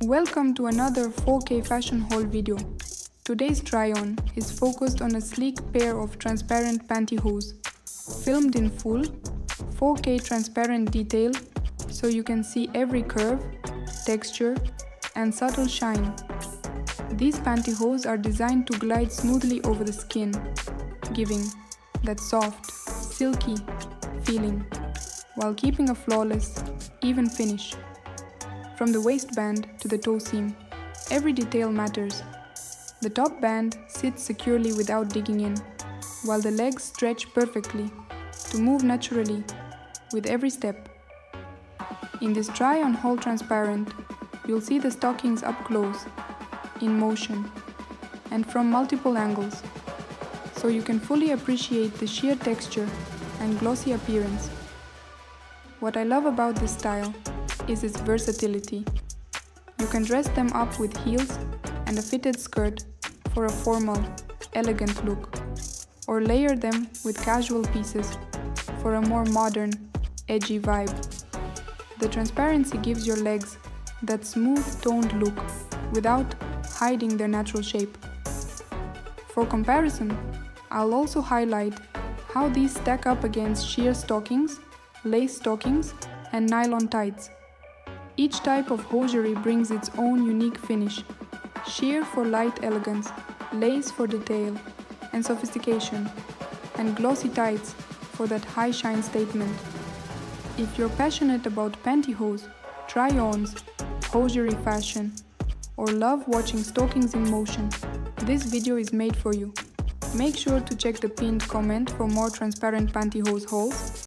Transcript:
Welcome to another 4K fashion haul video. Today's try-on is focused on a sleek pair of transparent pantyhose, filmed in full, 4K transparent detail so you can see every curve, texture, and subtle shine. These pantyhose are designed to glide smoothly over the skin, giving that soft, silky feeling, while keeping a flawless, even finish. From the waistband to the toe seam, every detail matters. The top band sits securely without digging in, while the legs stretch perfectly to move naturally with every step. In this try-on haul transparent, you'll see the stockings up close, in motion, and from multiple angles, so you can fully appreciate the sheer texture and glossy appearance. What I love about this style is its versatility. You can dress them up with heels and a fitted skirt for a formal, elegant look, or layer them with casual pieces for a more modern, edgy vibe. The transparency gives your legs that smooth, toned look without hiding their natural shape. For comparison, I'll also highlight how these stack up against sheer stockings, lace stockings, and nylon tights. Each type of hosiery brings its own unique finish: sheer for light elegance, lace for detail and sophistication, and glossy tights for that high shine statement. If you're passionate about pantyhose, try-ons, hosiery fashion, or love watching stockings in motion, this video is made for you. Make sure to check the pinned comment for more transparent pantyhose hauls.